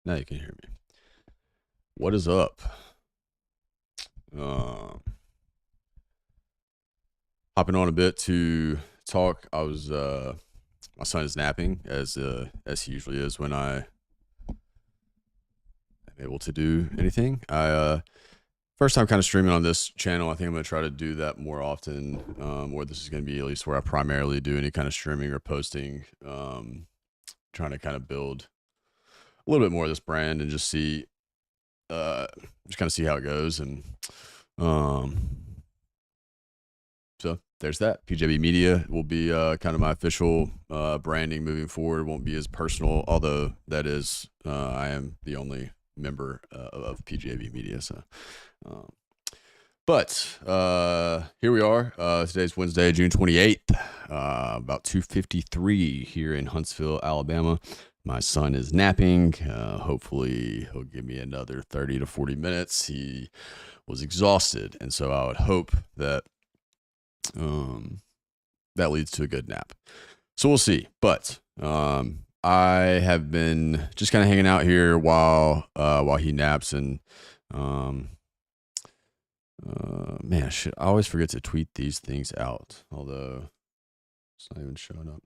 Now you can hear me. What is up? Um, Hopping on a bit to talk. My son is napping as he usually is when I am able to do anything. I first time kind of streaming on this channel. I think I'm gonna try to do that more often. Or this is gonna be at least where I primarily do any kind of streaming or posting. Trying to kind of build a little bit more of this brand and just see just kind of see how it goes. And um so there's that. PJB Media will be kind of my official branding moving forward. It won't be as personal, although that is I am the only member of PJB Media. So um, but here we are. Today's Wednesday, June 28th, about 2:53 here in Huntsville, Alabama. My son is napping. Hopefully he'll give me another 30 to 40 minutes. He was exhausted, and so I would hope that that leads to a good nap. So we'll see. But I have been just kind of hanging out here while he naps, and man, shit, I always forget to tweet these things out, although it's not even showing up.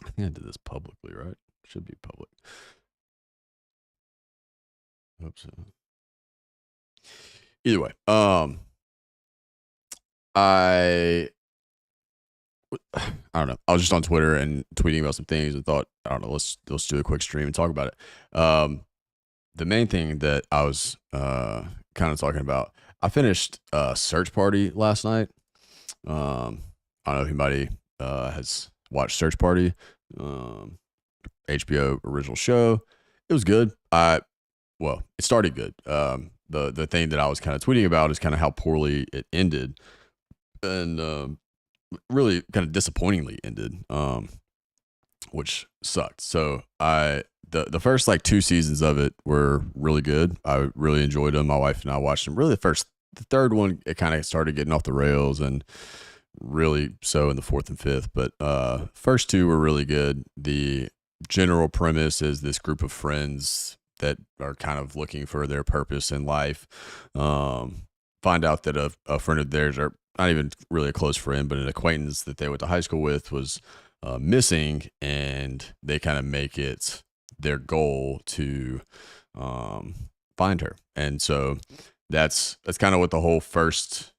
I think I did this publicly, right? Should be public. Hope so. Either way, I don't know. I was just on Twitter and tweeting about some things and thought, I don't know, let's do a quick stream and talk about it. The main thing that I was kind of talking about, I finished Search Party last night. I don't know if anybody has watched Search Party, HBO original show. It was good. Well, it started good. The thing that I was kind of tweeting about is kind of how poorly it ended, and really kind of disappointingly ended, which sucked. So the first like 2 seasons of it were really good. I really enjoyed them. My wife and I watched them. Really, the third one, it kind of started getting off the rails, and really so in the 4th and 5th. But first 2 were really good. The general premise is this group of friends that are kind of looking for their purpose in life. Find out that a friend of theirs, or not even really a close friend, but an acquaintance that they went to high school with, was missing, and they kind of make it their goal to find her. And so that's kind of what the whole first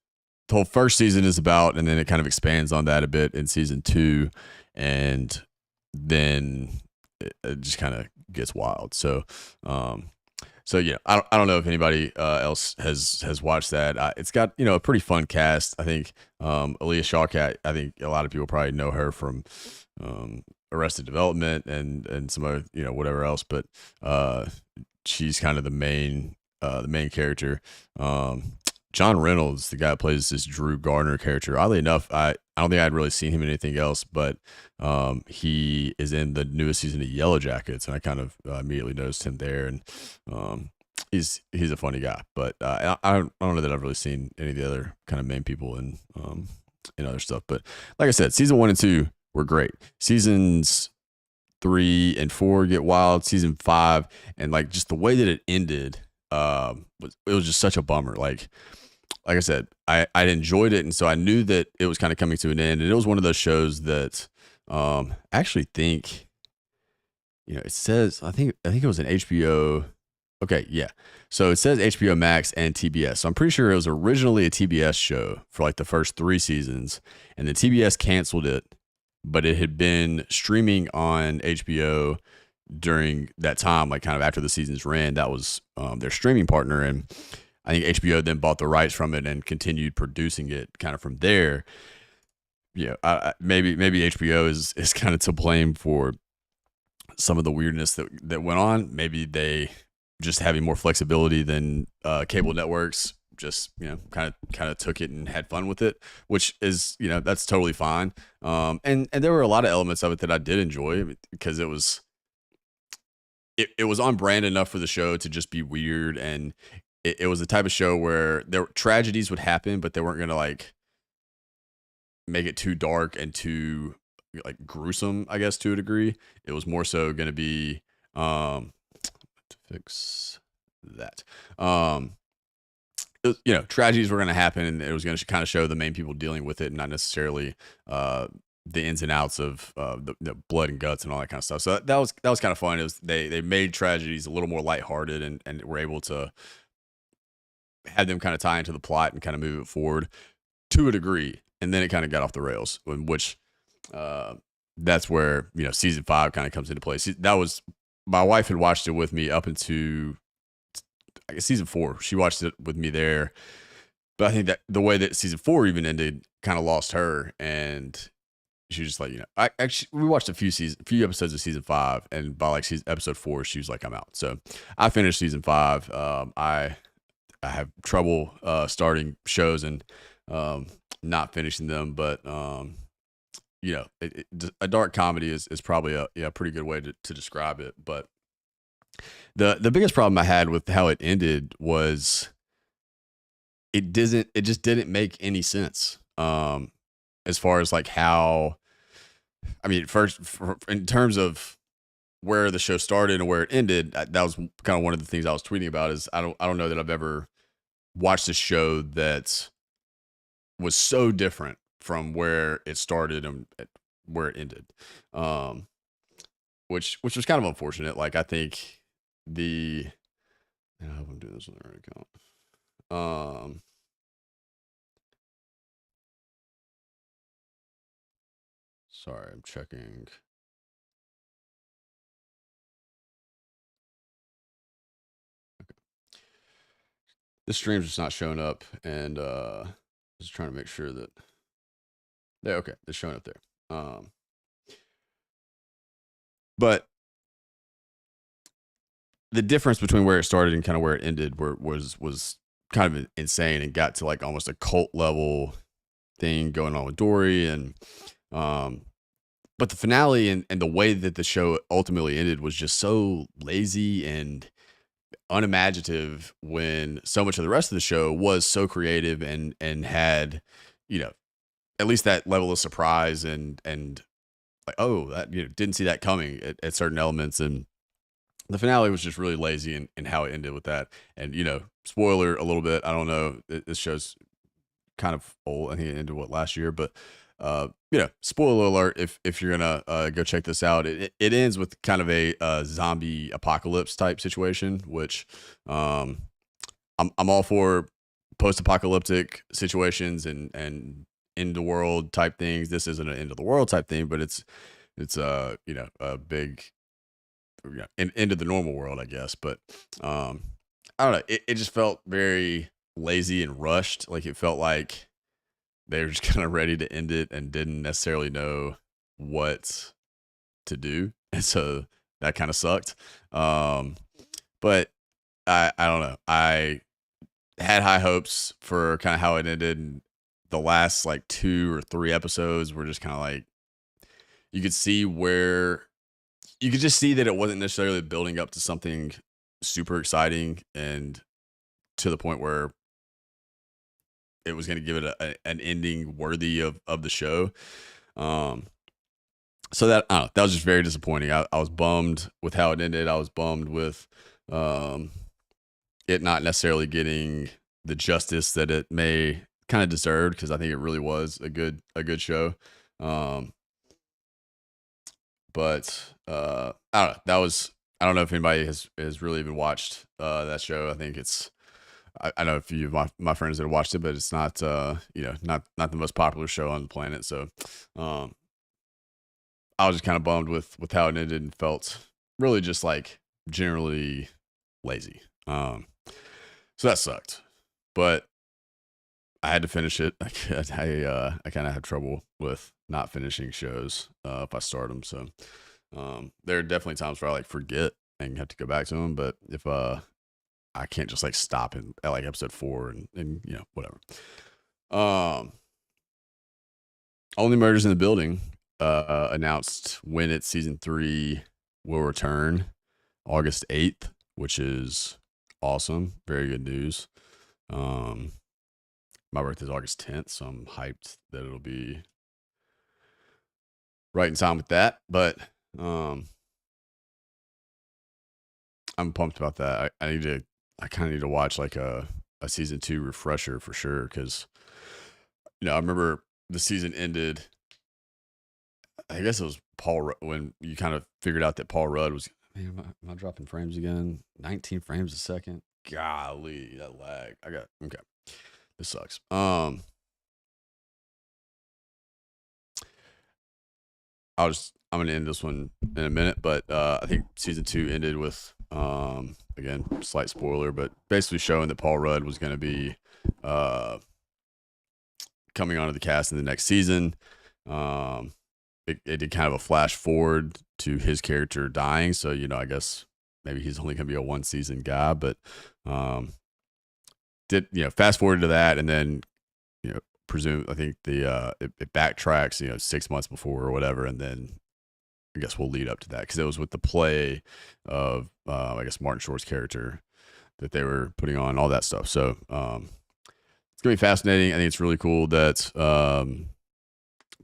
season is about, and then it kind of expands on that a bit in season 2, and then it just kind of gets wild. So yeah, I don't know if anybody else has watched that. It's got a pretty fun cast. I think Aaliyah Shawkat, I think a lot of people probably know her from Arrested Development and some other whatever else, but she's kind of the main character. John Reynolds, the guy who plays this Drew Garner character, oddly enough, I don't think I'd really seen him in anything else, but he is in the newest season of Yellow Jackets, and I kind of immediately noticed him there, and he's a funny guy. But I don't know that I've really seen any of the other kind of main people in other stuff. But like I said, season 1 and 2 were great. Seasons 3 and 4 get wild. Season 5, and like just the way that it ended, it was just such a bummer. Like I said, I enjoyed it, and so I knew that it was kind of coming to an end. And it was one of those shows that I actually think, it says, I think it was an HBO. Okay, yeah. So it says HBO Max and TBS. So I'm pretty sure it was originally a TBS show for like the first 3 seasons, and then TBS canceled it, but it had been streaming on HBO during that time, like kind of after the seasons ran. That was their streaming partner, and I think HBO then bought the rights from it and continued producing it kind of from there. Maybe HBO is kind of to blame for some of the weirdness that went on. Maybe they just having more flexibility than cable networks, just kind of took it and had fun with it, which is that's totally fine. And there were a lot of elements of it that I did enjoy, because it was on brand enough for the show to just be weird, and it was the type of show where tragedies would happen, but they weren't gonna like make it too dark and too like gruesome, I guess, to a degree. It was more so gonna be To fix that. Um, tragedies were going to happen, and it was going to kind of show the main people dealing with it, and not necessarily uh, the ins and outs of the blood and guts and all that kind of stuff. So that was kind of fun. It was they made tragedies a little more lighthearted, and were able to have them kind of tie into the plot and kind of move it forward to a degree. And then it kind of got off the rails, which uh, that's where season 5 kind of comes into place. That was my wife had watched it with me up into I guess season 4. She watched it with me there, but I think that the way that season 4 even ended kind of lost her, and she was just like, I actually we watched a few episodes of season 5, and by like episode 4, she was like, I'm out. So I finished season 5. I have trouble starting shows and um, not finishing them, but a dark comedy is probably a pretty good way to describe it. But the biggest problem I had with how it ended was it just didn't make any sense. As far as like how, I mean, first in terms of where the show started and where it ended, that was kind of one of the things I was tweeting about. Is I don't know that I've ever watched a show that was so different from where it started and where it ended. Um, which was kind of unfortunate. Like I think I hope I'm doing this on the right account. Um, Sorry, I'm checking. The stream's just not showing up, and just trying to make sure that yeah, okay, it's showing up there. But the difference between where it started and kind of where it ended was kind of insane, and got to like almost a cult level thing going on with Dory. And um but the finale and the way that the show ultimately ended was just so lazy and unimaginative, when so much of the rest of the show was so creative and had you know at least that level of surprise, and like, oh, that didn't see that coming at certain elements. And the finale was just really lazy in how it ended with that. And spoiler a little bit, I don't know, this show's kind of old. I think it ended last year, but spoiler alert if you're gonna go check this out. It ends with kind of a zombie apocalypse type situation, which I'm all for post-apocalyptic situations and end the world type things. This isn't an end of the world type thing, but it's a big into the normal world, I guess. But um, I don't know. It just felt very lazy and rushed. Like it felt like they were just kind of ready to end it and didn't necessarily know what to do, and so that kind of sucked. Um, but I don't know. I had high hopes for kind of how it ended. And the last like 2 or 3 episodes were just kind of like, you could see where you could just see that it wasn't necessarily building up to something super exciting, and to the point where it was going to give it an ending worthy of the show. Um, so that I don't know, that was just very disappointing. I was bummed with how it ended. I was bummed with um, it not necessarily getting the justice that it may kind of deserved, because I think it really was a good show. Um, but I don't know. I don't know if anybody has really even watched that show. I think I know a few of my friends that have watched it, but it's not not the most popular show on the planet. So um, I was just kind of bummed with how it ended, and felt really just like generally lazy. So that sucked. But I had to finish it. I kind of have trouble with not finishing shows if I start them. So there are definitely times where I like forget and have to go back to them. But if I can't just like stop at like episode 4, and whatever. Um, Only Murders in the Building announced when its season 3 will return, August 8th, which is awesome. Very good news. Um, my birthday is August 10th, so I'm hyped that it'll be right in time with that. But um, I'm pumped about that. I kind of need to watch like a season 2 refresher for sure because I remember the season ended. I guess it was when you kind of figured out that Paul Rudd was. Man, am I dropping frames again? 19 frames a second. Golly, that lag. I got okay. This sucks. I'm gonna end this one in a minute, but I think season 2 ended with again, slight spoiler, but basically showing that Paul Rudd was gonna be uh coming onto the cast in the next season. It did kind of a flash forward to his character dying, so I guess maybe he's only gonna be a 1 season guy, but did fast forward to that, and then presume I think it backtracks 6 months before or whatever, and then I guess we'll lead up to that because it was with the play of I guess Martin Short's character that they were putting on all that stuff. So it's gonna be fascinating. I think it's really cool that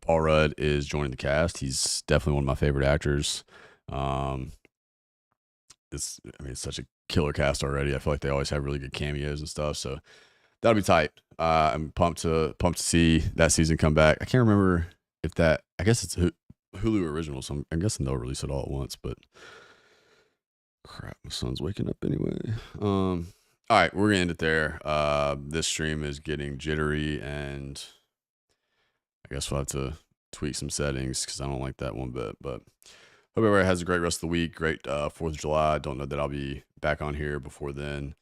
Paul Rudd is joining the cast. He's definitely one of my favorite actors. It's such a killer cast already. I feel like they always have really good cameos and stuff. So that'll be tight. I'm pumped to see that season come back. I can't remember if that. I guess it's Hulu original, so I'm guessing they'll release it all at once. But crap, my son's waking up anyway. All right, we're gonna end it there. This stream is getting jittery, and I guess we'll have to tweak some settings because I don't like that one bit. But hope everybody has a great rest of the week. Great 4th of July. Don't know that I'll be back on here before then.